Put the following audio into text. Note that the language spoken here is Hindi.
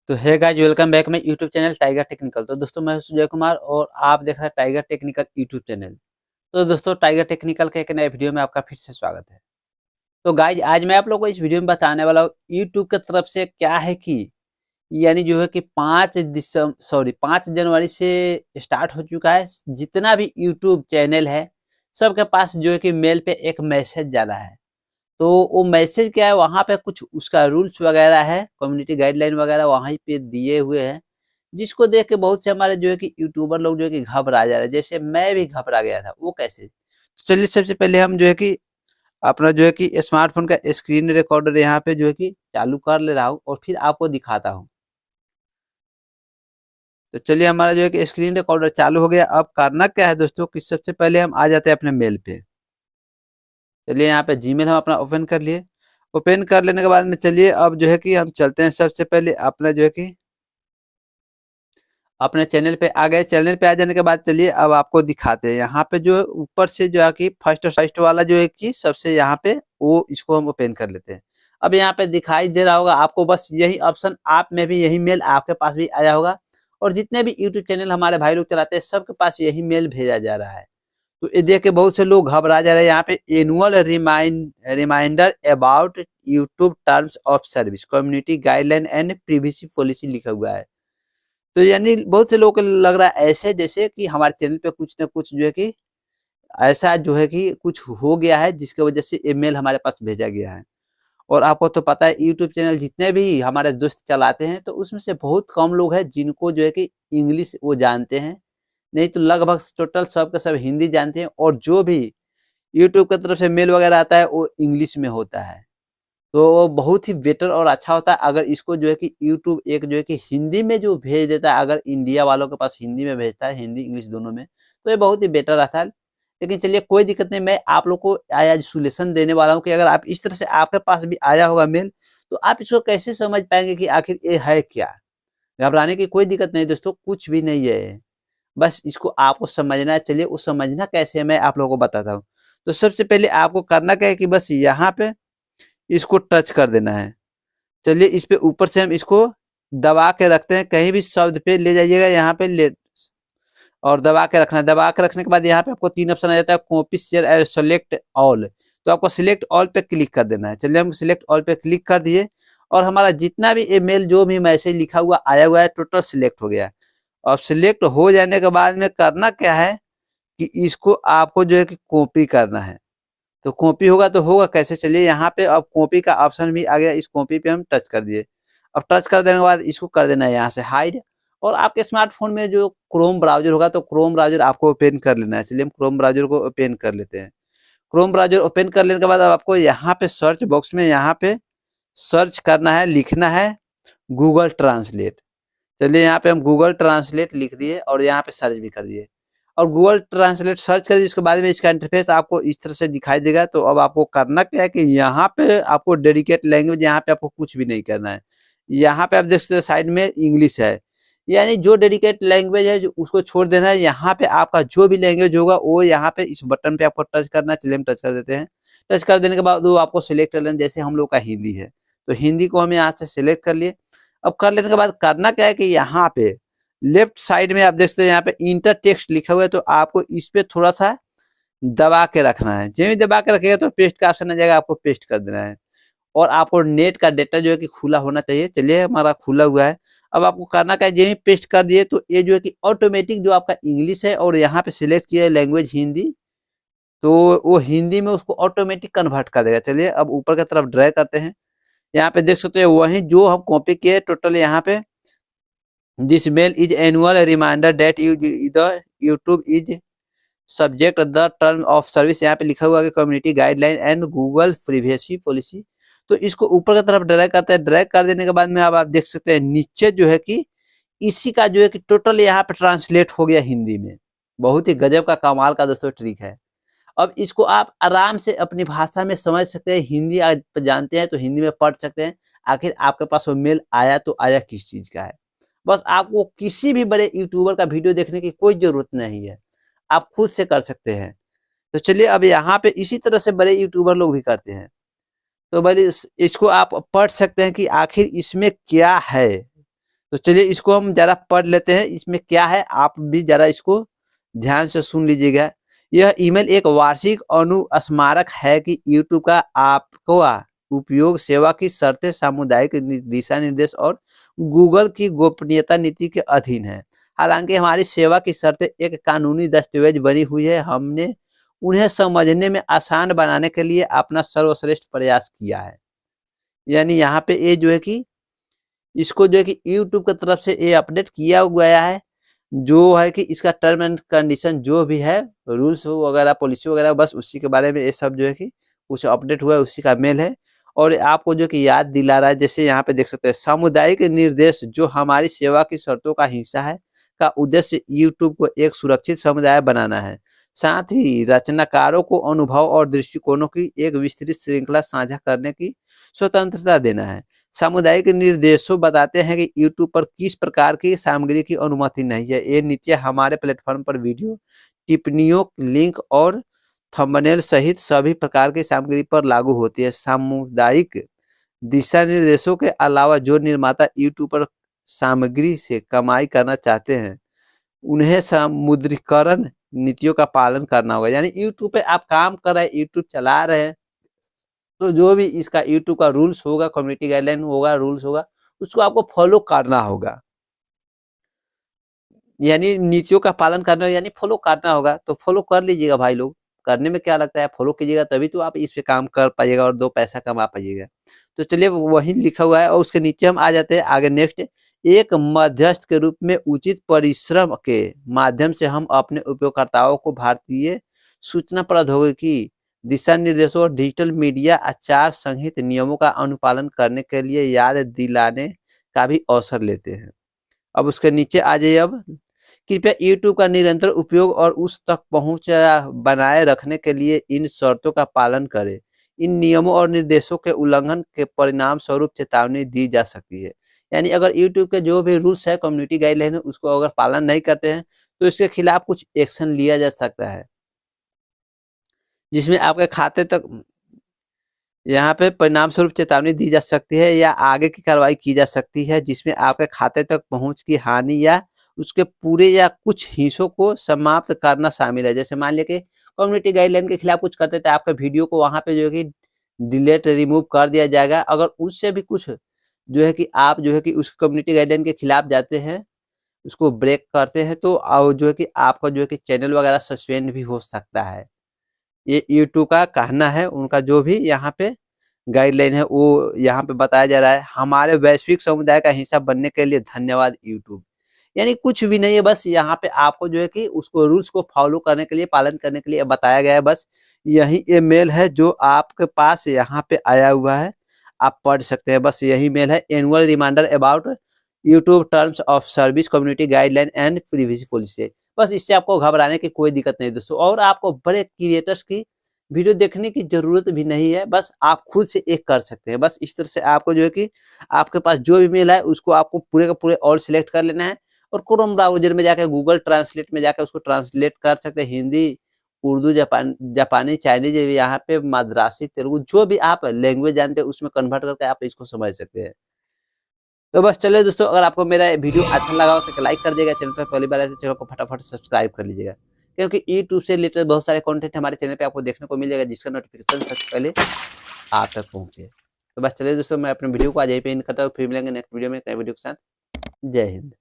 तो है guys, welcome back my YouTube channel tiger technical. तो दोस्तों, मैं हूं सुजय कुमार और आप देख रहे हैं टाइगर टेक्निकल यूट्यूब चैनल। तो दोस्तों, टाइगर टेक्निकल के एक नए वीडियो में आपका फिर से स्वागत है। तो गाइस, आज मैं आप लोगों को इस वीडियो में बताने वाला हूँ यूट्यूब की तरफ से क्या है कि यानी जो है कि 5 जनवरी से स्टार्ट हो चुका है। जितना भी यूट्यूब चैनल है सबके पास जो है कि मेल पे एक मैसेज जा रहा है। तो वो मैसेज क्या है, वहाँ पे कुछ उसका रूल्स वगैरह है, कम्युनिटी गाइडलाइन वगैरह वहीं पे दिए हुए हैं, जिसको देख के बहुत से हमारे जो है कि यूट्यूबर लोग जो है कि घबरा जा रहे हैं। जैसे मैं भी घबरा गया था। वो कैसे? तो चलिए, सबसे पहले हम जो है कि अपना जो है कि स्मार्टफ़ोन का स्क्रीन रिकॉर्डर यहाँ पे जो है कि चालू कर ले रहा हूँ और फिर आपको दिखाता हूँ। तो चलिए, हमारा जो है कि स्क्रीन रिकॉर्डर चालू हो गया। अब करना क्या है दोस्तों कि सबसे पहले हम आ जाते हैं अपने मेल पे। चलिए, यहाँ पे जीमेल हम अपना ओपन कर लिए। ओपन कर लेने के बाद में चलिए अब जो है कि हम चलते हैं सबसे पहले अपना जो है कि अपने चैनल पे आ गए। चैनल पे आ जाने के बाद चलिए अब आपको दिखाते हैं। यहाँ पे जो ऊपर से जो है कि फर्स्ट वाला जो है कि सबसे यहाँ पे वो इसको हम ओपन कर लेते हैं। अब यहाँ पे दिखाई दे रहा होगा आपको, बस यही ऑप्शन आप में भी यही मेल आपके पास भी आया होगा और जितने भी यूट्यूब चैनल हमारे भाई लोग चलाते हैं सबके पास यही मेल भेजा जा रहा है। तो ये देख के बहुत से लोग घबरा जा रहे हैं। यहाँ पे annual reminder about YouTube terms of service, community guideline and privacy policy लिखा हुआ है। तो यानी बहुत से लोगों को लग रहा है ऐसे जैसे कि हमारे चैनल पे कुछ ना कुछ जो है कि ऐसा जो है कि कुछ हो गया है जिसकी वजह से ईमेल हमारे पास भेजा गया है। और आपको तो पता है यूट्यूब चैनल जितने भी हमारे दोस्त चलाते हैं तो उसमें से बहुत कम लोग हैं जिनको जो है कि इंग्लिश वो जानते हैं। नहीं तो लगभग टोटल सब के सब हिंदी जानते हैं और जो भी यूट्यूब की तरफ से मेल वगैरह आता है वो इंग्लिश में होता है। तो वो बहुत ही बेटर और अच्छा होता है अगर इसको जो है कि यूट्यूब एक जो है कि हिंदी में जो भेज देता है, अगर इंडिया वालों के पास हिंदी में भेजता है, हिंदी इंग्लिश दोनों में, तो ये बहुत ही बेटर रहता है। लेकिन चलिए, कोई दिक्कत नहीं, मैं आप लोग को आज सोल्यूशन देने वाला हूँ कि अगर आप इस तरह से आपके पास भी आया होगा मेल तो आप इसको कैसे समझ पाएंगे कि आखिर ये है क्या। घबराने की कोई दिक्कत नहीं दोस्तों, कुछ भी नहीं है। बस इसको आपको समझना है। चलिए, वो समझना कैसे है मैं आप लोगों को बताता हूँ। तो सबसे पहले आपको करना क्या है कि बस यहाँ पे इसको टच कर देना है। चलिए, इस पे ऊपर से हम इसको दबा के रखते हैं। कहीं भी शब्द पे ले जाइएगा, यहाँ पे ले और दबा के रखना है। दबा के रखने के बाद यहाँ पे आपको 3 ऑप्शन आ जाता है, copy, share and select all. तो आपको सिलेक्ट ऑल पे क्लिक कर देना है। चलिए, हम सिलेक्ट ऑल पे क्लिक कर दिए और हमारा जितना भी ईमेल जो भी मैसेज लिखा हुआ आया हुआ है टोटल सिलेक्ट हो गया। अब सिलेक्ट हो जाने के बाद में करना क्या है कि इसको आपको जो है कि कॉपी करना है। तो कॉपी होगा तो होगा कैसे? चलिए, यहाँ पे अब कॉपी का ऑप्शन भी आ गया। इस कॉपी पे हम टच कर दिए। अब टच कर देने के बाद इसको कर देना है यहाँ से हाइड। और आपके स्मार्टफोन में जो क्रोम ब्राउजर होगा तो क्रोम ब्राउजर आपको ओपन कर लेना है। चलिए, हम क्रोम ब्राउजर को ओपन कर लेते हैं। क्रोम ब्राउजर ओपन कर लेने के बाद अब आपको यहाँ पे सर्च बॉक्स में यहाँ पे सर्च करना है, लिखना है गूगल ट्रांसलेट। चलिए, यहाँ पे हम गूगल ट्रांसलेट लिख दिए और यहाँ पे सर्च भी कर दिए और गूगल ट्रांसलेट सर्च कर दिए। इसके बाद में इसका इंटरफेस आपको इस तरह से दिखाई देगा। तो अब आपको करना क्या है कि यहाँ पे आपको डेडिकेट लैंग्वेज, यहाँ पे आपको कुछ भी नहीं करना है। यहाँ पे आप देख सकते हैं साइड में इंग्लिश है, यानी जो डेडिकेट लैंग्वेज है उसको छोड़ देना है। यहाँ पे आपका जो भी लैंग्वेज होगा वो यहाँ पे इस बटन पे आपको टच करना है। चलिए, हम टच कर देते हैं। टच कर देने के बाद वो आपको सिलेक्ट कर लेना। जैसे हम लोग का हिंदी है तो हिंदी को हम यहाँ से सिलेक्ट कर लिए। अब कर लेने के बाद करना क्या है कि यहाँ पे लेफ्ट साइड में आप देख सकते हैं यहाँ पे इंटर टेक्स्ट लिखा हुआ है। तो आपको इस पे थोड़ा सा दबा के रखना है। जो ही दबा के रखिएगा तो पेस्ट का ऑप्शन आ जाएगा, आपको पेस्ट कर देना है। और आपको नेट का डेटा जो है कि खुला होना चाहिए। चलिए, हमारा खुला हुआ है। अब आपको करना क्या है, जो ही पेस्ट कर दिए तो ये जो है कि ऑटोमेटिक जो आपका इंग्लिश है और यहाँ पे सिलेक्ट किया है लैंग्वेज हिंदी, तो वो हिंदी में उसको ऑटोमेटिक कन्वर्ट कर देगा। चलिए, अब ऊपर की तरफ ड्रैग करते हैं। यहाँ पे देख सकते हैं वही जो हम कॉपी किए टोटल यहाँ पे, this mail is annual reminder that you the YouTube is subject the term of service. यहाँ पे लिखा हुआ है community guideline and Google privacy policy. तो इसको ऊपर की तरफ ड्रैग करते हैं। ड्रैग कर देने के बाद में अब आप देख सकते हैं नीचे जो है कि इसी का जो है कि टोटल यहाँ पे ट्रांसलेट हो गया हिंदी में। बहुत ही गजब का कमाल का दोस्तों ट्रिक है। अब इसको आप आराम से अपनी भाषा में समझ सकते हैं। हिंदी आप जानते हैं तो हिंदी में पढ़ सकते हैं। आखिर आपके पास वो मेल आया तो आया किस चीज का है। बस आपको किसी भी बड़े यूट्यूबर का वीडियो देखने की कोई जरूरत नहीं है, आप खुद से कर सकते हैं। तो चलिए, अब यहाँ पे इसी तरह से बड़े यूट्यूबर लोग भी करते हैं। तो भाई इसको आप पढ़ सकते हैं कि आखिर इसमें क्या है। तो चलिए इसको हम जरा पढ़ लेते हैं, इसमें क्या है आप भी जरा इसको ध्यान से सुन लीजिएगा। यह ईमेल एक वार्षिक अनुस्मारक है कि यूट्यूब का आपको उपयोग सेवा की शर्तें, सामुदायिक दिशा निर्देश और गूगल की गोपनीयता नीति के अधीन है। हालांकि हमारी सेवा की शर्तें एक कानूनी दस्तावेज बनी हुई है, हमने उन्हें समझने में आसान बनाने के लिए अपना सर्वश्रेष्ठ प्रयास किया है। यानी यहाँ पे ये जो है कि इसको जो है कि यूट्यूब की तरफ से ये अपडेट किया गया है, जो है कि इसका टर्म एंड कंडीशन जो भी है, रूल्स वगैरह, पॉलिसी वगैरह, बस उसी के बारे में ये सब जो है कि कुछ अपडेट हुआ है, उसी का मेल है। और आपको जो कि याद दिला रहा है, जैसे यहाँ पे देख सकते हैं, सामुदायिक निर्देश जो हमारी सेवा की शर्तों का हिस्सा है, का उद्देश्य यूट्यूब को एक सुरक्षित समुदाय बनाना है, साथ ही रचनाकारों को अनुभव और दृष्टिकोणों की एक विस्तृत श्रृंखला साझा करने की स्वतंत्रता देना है। सामुदायिक निर्देशों बताते हैं कि यूट्यूब पर किस प्रकार की सामग्री की अनुमति नहीं है। ये नीचे हमारे प्लेटफॉर्म पर वीडियो, टिप्पणियों, लिंक और थंबनेल सहित सभी प्रकार की सामग्री पर लागू होती है। सामुदायिक दिशा निर्देशों के अलावा जो निर्माता यूट्यूब पर सामग्री से कमाई करना चाहते हैं, उन्हें समुद्रीकरण नीतियों का पालन करना होगा। यानी यूट्यूब पे आप काम कर रहे हैं, यूट्यूब चला रहे हैं, तो जो भी इसका यूट्यूब का रूल्स होगा, कम्युनिटी गाइडलाइन होगा, रूल्स होगा, उसको आपको फॉलो करना होगा। यानी नीतियों का पालन करना, यानी फॉलो करना होगा। तो फॉलो कर लीजिएगा भाई लोग, करने में क्या लगता है, फॉलो कीजिएगा तभी तो आप इस पे काम कर पाइएगा और 2 पैसा कमा पाइएगा। तो चलिए वही लिखा हुआ है और उसके नीचे हम आ जाते हैं आगे नेक्स्ट। एक मध्यस्थ के रूप में उचित परिश्रम के माध्यम से हम अपने उपयोगकर्ताओं को भारतीय सूचना प्रौद्योगिकी दिशा निर्देशों और डिजिटल मीडिया आचार संहिता नियमों का अनुपालन करने के लिए याद दिलाने का भी अवसर लेते हैं। अब उसके नीचे आ जाइए। अब कृपया यूट्यूब का निरंतर उपयोग और उस तक पहुंच बनाए रखने के लिए इन शर्तों का पालन करें। इन नियमों और निर्देशों के उल्लंघन के परिणाम स्वरूप चेतावनी दी जा सकती है। यानी अगर यूट्यूब के जो भी रूल्स है, कम्युनिटी गाइडलाइन है, उसको अगर पालन नहीं करते हैं तो इसके खिलाफ कुछ एक्शन लिया जा सकता है, जिसमें आपके खाते तक यहाँ पे परिणाम स्वरूप चेतावनी दी जा सकती है या आगे की कार्रवाई की जा सकती है, जिसमें आपके खाते तक पहुंच की हानि या उसके पूरे या कुछ हिस्सों को समाप्त करना शामिल है। जैसे मान लिया कि कम्युनिटी गाइडलाइन के खिलाफ कुछ करते थे, आपका वीडियो को वहां पे जो है कि डिलीट, रिमूव कर दिया जाएगा। अगर उससे भी कुछ जो है कि आप जो है कि उस कम्युनिटी गाइडलाइन के खिलाफ जाते हैं, उसको ब्रेक करते हैं, तो जो है कि आपका जो है कि चैनल वगैरह सस्पेंड भी हो सकता है। ये यूट्यूब का कहना है, उनका जो भी यहाँ पे गाइडलाइन है वो यहाँ पे बताया जा रहा है। हमारे वैश्विक समुदाय का हिस्सा बनने के लिए धन्यवाद यूट्यूब। यानी कुछ भी नहीं है, बस यहाँ पे आपको जो है कि उसको रूल्स को फॉलो करने के लिए, पालन करने के लिए बताया गया है। बस यही ईमेल है जो आपके पास यहाँ पे आया हुआ है, आप पढ़ सकते हैं। बस यही मेल है, annual reminder about YouTube terms of service, community guideline and privacy policy. बस इससे आपको घबराने की कोई दिक्कत नहीं दोस्तों, और आपको बड़े क्रिएटर्स की वीडियो देखने की जरूरत भी नहीं है, बस आप खुद से एक कर सकते हैं। बस इस तरह से आपको जो है कि आपके पास जो भी मेल है उसको आपको पूरे का पूरे ऑल सिलेक्ट कर लेना है और क्रोम ब्राउजर में जाकर गूगल ट्रांसलेट में जाकर उसको ट्रांसलेट कर सकते हैं। हिंदी, उर्दू, जापानी, चाइनीज, यहाँ पे मद्रासी, तेलुगु, जो भी आप लैंग्वेज जानते हैं उसमें कन्वर्ट करके आप इसको समझ सकते हैं। तो बस चलिए दोस्तों, अगर आपको मेरा वीडियो अच्छा लगा हो तो लाइक कर दिएगा, चैनल पर पहली बार आए तो चैनल को फटाफट सब्सक्राइब कर लीजिएगा, क्योंकि यूट्यूब से रिलेटेड बहुत सारे कंटेंट हमारे चैनल पे आपको देखने को मिल जाएगा, जिसका नोटिफिकेशन सबसे पहले आप तक पहुंचे। तो बस चलिए दोस्तों, मैं अपने वीडियो को आज यहीं पे एंड करता हूँ, फिर मिलेंगे नेक्स्ट वीडियो में नए वीडियो के साथ। जय हिंद।